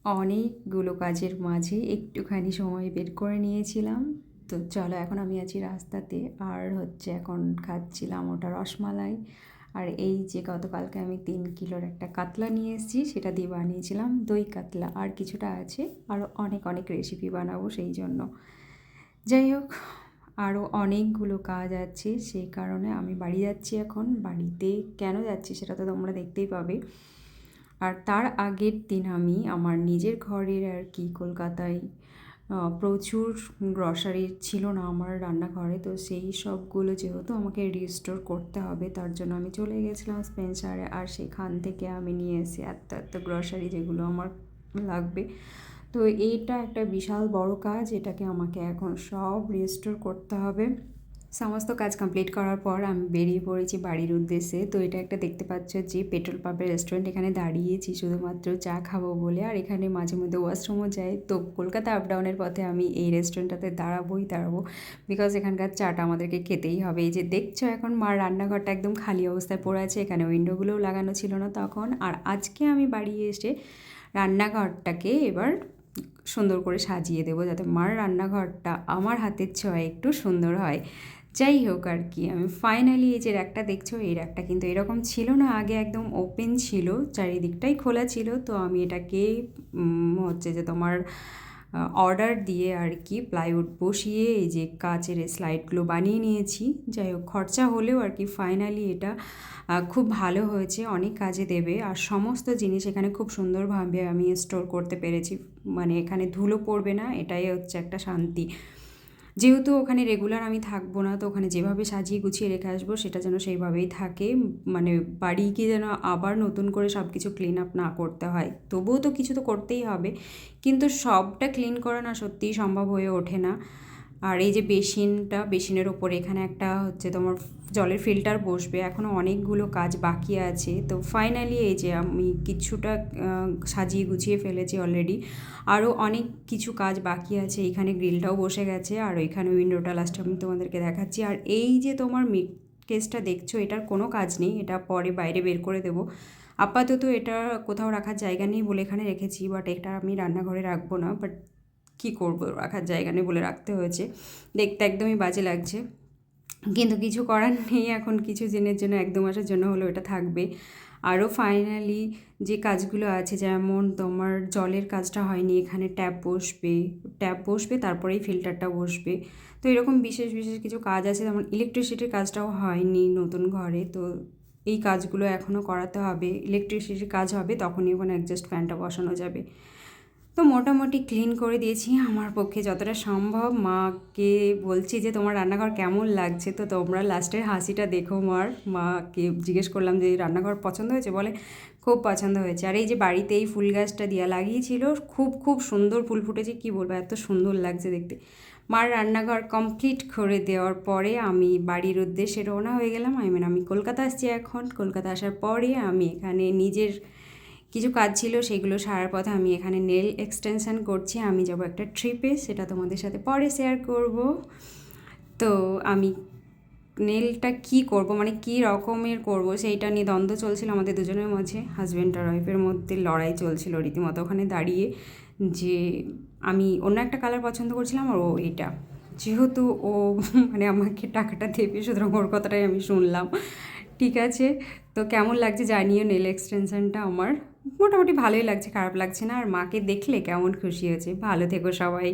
অনেকগুলো কাজের মাঝে একটুখানি সময় বের করে নিয়েছিলাম। তো চলো, এখন আমি আছি রাস্তাতে, আর এখন খাচ্ছিলাম ওটা রসমালাই। আর এই যে গতকালকে আমি 3 কিলোর একটা কাতলা নিয়ে এসেছি, সেটা দিয়ে বানিয়েছিলাম দই কাতলা। আর কিছুটা আছে, আরও অনেক অনেক রেসিপি বানাবো সেই জন্য। যাই হোক, আরও অনেকগুলো কাজ আছে, সেই কারণে আমি বাড়ি যাচ্ছি। এখন বাড়িতে কেন যাচ্ছি সেটা তো তোমরা দেখতেই পাবে। আর তার আগের দিন আমি আমার নিজের ঘরের কলকাতায় প্রচুর গ্রসারি ছিল না আমার রান্নাঘরে, তো সেই সবগুলো যেহেতু আমাকে রিস্টোর করতে হবে, তার জন্য আমি চলে গেছিলাম স্পেন্সারে। আর সেখান থেকে আমি নিয়ে এসে এত এত গ্রসারি যেগুলো আমার লাগবে। তো এইটা একটা বিশাল বড় কাজ, এটাকে আমাকে এখন সব রিস্টোর করতে হবে। সমস্ত কাজ কমপ্লিট করার পর আমি বেরিয়ে পড়েছি বাড়ির উদ্দেশ্যে। তো এটা একটা দেখতে পাচ্ছ যে পেট্রোল পাম্পের রেস্টুরেন্ট, এখানে দাঁড়িয়েছি শুধুমাত্র চা খাবো বলে। আর এখানে মাঝে মধ্যে ওয়াশরুমও যায়, তো কলকাতা আপ ডাউনের পথে আমি এই রেস্টুরেন্টটাতে দাঁড়াবো, বিকজ এখানকার চাটা আমাদেরকে খেতেই হবে। এই যে দেখছো এখন মার রান্নাঘরটা একদম খালি অবস্থায় পড়ে আছে, এখানে উইন্ডোগুলোও লাগানো ছিল না তখন। আর আজকে আমি বাড়ি এসে রান্নাঘরটাকে এবার সুন্দর করে সাজিয়ে দেবো, যাতে মার রান্নাঘরটা আমার হাতের ছোঁয়ায় একটু সুন্দর হয়। যাই হোক, আর কি আমি ফাইনালি এই যে র্যাকটা দেখছো, এই র্যাকটা কিন্তু এরকম ছিল না আগে, একদম ওপেন ছিল, চারিদিকটাই খোলা ছিল। তো আমি এটাকে হচ্ছে যে তোমার অর্ডার দিয়ে আর কি প্লাইউড বসিয়ে এই যে কাচের স্লাইডগুলো বানিয়ে নিয়েছি। যাই হোক, খরচা হলেও আর কি ফাইনালি এটা খুব ভালো হয়েছে, অনেক কাজে দেবে। আর সমস্ত জিনিস এখানে খুব সুন্দরভাবে আমি স্টোর করতে পেরেছি, মানে এখানে ধুলো পড়বে না, এটাই হচ্ছে একটা শান্তি। যেহেতু ওখানে রেগুলার আমি থাকবো না, তো ওখানে যেভাবে সাজিয়ে গুছিয়ে রেখে আসবো সেটা যেন সেইভাবেই থাকে, মানে বাড়ি গিয়ে যেন আবার নতুন করে সব কিছু ক্লিন আপ না করতে হয়। তবুও তো কিছু তো করতেই হবে, কিন্তু সবটা ক্লিন করা না সত্যিই সম্ভব হয়ে ওঠে না। আর এই যে বেসিনের ওপরে এখানে একটা হচ্ছে তোমার জলের ফিল্টার বসবে, এখনও অনেকগুলো কাজ বাকি আছে। তো ফাইনালি এই যে আমি কিছুটা সাজিয়ে গুছিয়ে ফেলেছি অলরেডি, আরও অনেক কিছু কাজ বাকি আছে। এখানে গ্রিলটাও বসে গেছে, আর ওইখানে উইন্ডোটা লাস্টে আমি তোমাদেরকে দেখাচ্ছি। আর এই যে তোমার মিড কেসটা দেখছো, এটার কোনো কাজ নেই, এটা পরে বাইরে বের করে দেবো। আপাতত এটা কোথাও রাখার জায়গা নেই বলে এখানে রেখেছি, বাট এটা আমি রান্নাঘরে রাখবো না। বাট কী করবো, রাখার জায়গা নেই বলে রাখতে হয়েছে, দেখতে একদমই বাজে লাগছে, কিন্তু কিছু করার নেই। এখন কিছু দিনের জন্য, 1-2 মাসের জন্য হলেও এটা থাকবে। আরও ফাইনালি যে কাজগুলো আছে, যেমন তোমার জলের কাজটা হয়নি, এখানে ট্যাপ বসবে তারপরেই ফিল্টারটা বসবে। তো এরকম বিশেষ বিশেষ কিছু কাজ আছে, যেমন ইলেকট্রিসিটির কাজটাও হয়নি নতুন ঘরে, তো এই কাজগুলো এখনও করাতে হবে। ইলেকট্রিসিটির কাজ হবে তখনই ওখানে অ্যাডজাস্ট ফ্যানটা বসানো যাবে। তো মোটামুটি ক্লিন করে দিয়েছি আমার পক্ষে যতটা সম্ভব। মাকে বলছি যে তোমার রান্নাঘর কেমন লাগছে, তো তোমরা লাস্টের হাসিটা দেখো মাকে জিজ্ঞেস করলাম যে রান্নাঘর পছন্দ হয়েছে, বলে খুব পছন্দ হয়েছে। আর এই যে বাড়িতে এই ফুল গাছটা দিয়া লাগিয়েছিল, খুব খুব সুন্দর ফুল ফুটেছে, কী বলবো, এত সুন্দর লাগছে দেখতে। মার রান্নাঘর কমপ্লিট করে দেওয়ার পরে আমি বাড়ির উদ্দেশ্যে রওনা হয়ে গেলাম। আমি কলকাতা আসছি এখন। কলকাতা আসার পরে আমি এখানে নিজের কিছু কাজ ছিল, সেগুলো সারার পথে আমি এখানে নেল এক্সটেনশান করছি। আমি যাব একটা ট্রিপে, সেটা তোমাদের সাথে পরে শেয়ার করব। তো আমি নেলটা কি করব, মানে কী রকমের করব, সেইটা নিয়ে দ্বন্দ্ব চলছিল আমাদের দুজনের মাঝে, হাজব্যান্ড আর ওয়াইফের মধ্যে লড়াই চলছিল রীতিমতো ওখানে দাঁড়িয়ে, যে আমি অন্য একটা কালার পছন্দ করছিলাম আর ও এইটা, যেহেতু ও মানে আমাকে টাকাটা দেবে, সুতরাং ওর কথাটাই আমি শুনলাম। ঠিক আছে, তো কেমন লাগছে জানিও নেল এক্সটেনশনটা আমার। মোটামুটি ভালোই লাগছে, খারাপ লাগছে না। আর মাকে দেখলে কেমন খুশি হয়েছে। ভালো থেকো সবাই।